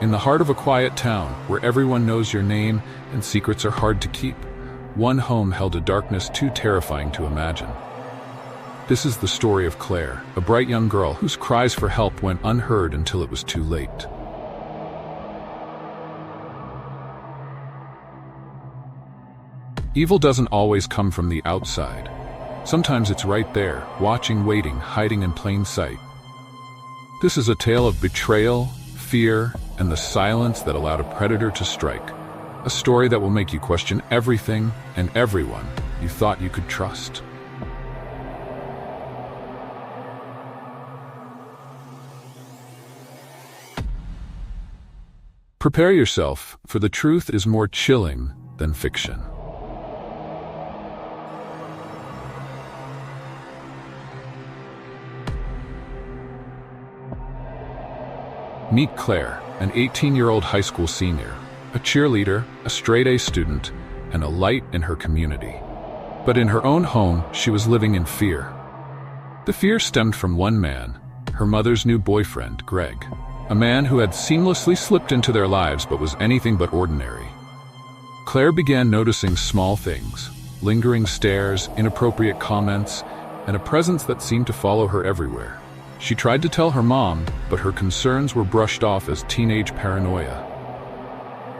In the heart of a quiet town, where everyone knows your name and secrets are hard to keep, one home held a darkness too terrifying to imagine. This is the story of Claire, a bright young girl whose cries for help went unheard until it was too late. Evil doesn't always come from the outside. Sometimes it's right there, watching, waiting, hiding in plain sight. This is a tale of betrayal, fear, and the silence that allowed a predator to strike. A story that will make you question everything and everyone you thought you could trust. Prepare yourself, for the truth is more chilling than fiction. Meet Claire, an 18-year-old high school senior, a cheerleader, a straight-A student, and a light in her community. But in her own home, she was living in fear. The fear stemmed from one man, her mother's new boyfriend, Greg, a man who had seamlessly slipped into their lives but was anything but ordinary. Claire began noticing small things, lingering stares, inappropriate comments, and a presence that seemed to follow her everywhere. She tried to tell her mom, but her concerns were brushed off as teenage paranoia.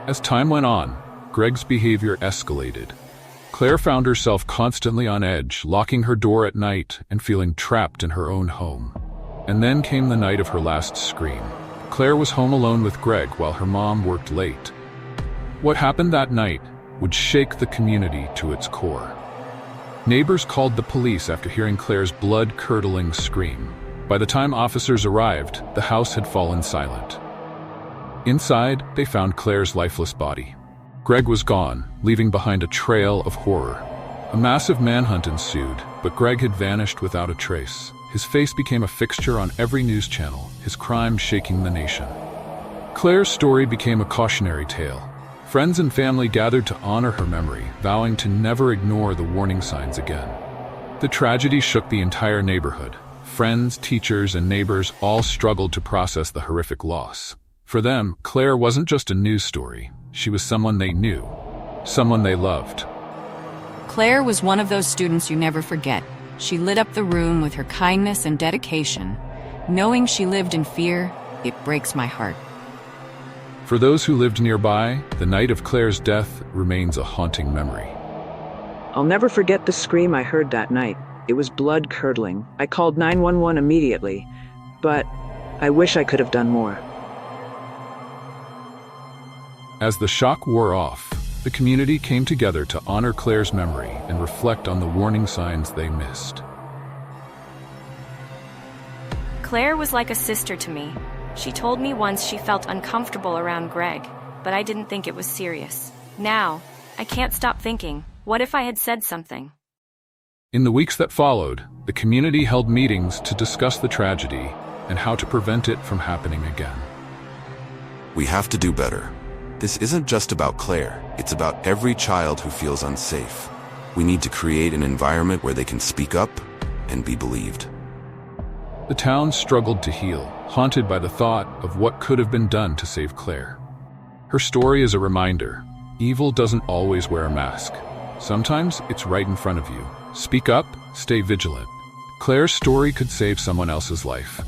As time went on, Greg's behavior escalated. Claire found herself constantly on edge, locking her door at night and feeling trapped in her own home. And then came the night of her last scream. Claire was home alone with Greg while her mom worked late. What happened that night would shake the community to its core. Neighbors called the police after hearing Claire's blood-curdling scream. By the time officers arrived, the house had fallen silent. Inside, they found Claire's lifeless body. Greg was gone, leaving behind a trail of horror. A massive manhunt ensued, but Greg had vanished without a trace. His face became a fixture on every news channel, his crime shaking the nation. Claire's story became a cautionary tale. Friends and family gathered to honor her memory, vowing to never ignore the warning signs again. The tragedy shook the entire neighborhood. Friends, teachers, and neighbors all struggled to process the horrific loss. For them, Claire wasn't just a news story. She was someone they knew, someone they loved. Claire was one of those students you never forget. She lit up the room with her kindness and dedication. Knowing she lived in fear, it breaks my heart. For those who lived nearby, the night of Claire's death remains a haunting memory. I'll never forget the scream I heard that night. It was blood-curdling. I called 911 immediately, but I wish I could have done more. As the shock wore off, the community came together to honor Claire's memory and reflect on the warning signs they missed. Claire was like a sister to me. She told me once she felt uncomfortable around Greg, but I didn't think it was serious. Now, I can't stop thinking, what if I had said something? In the weeks that followed, the community held meetings to discuss the tragedy and how to prevent it from happening again. We have to do better. This isn't just about Claire, it's about every child who feels unsafe. We need to create an environment where they can speak up and be believed. The town struggled to heal, haunted by the thought of what could have been done to save Claire. Her story is a reminder. Evil doesn't always wear a mask. Sometimes it's right in front of you. Speak up, stay vigilant. Claire's story could save someone else's life.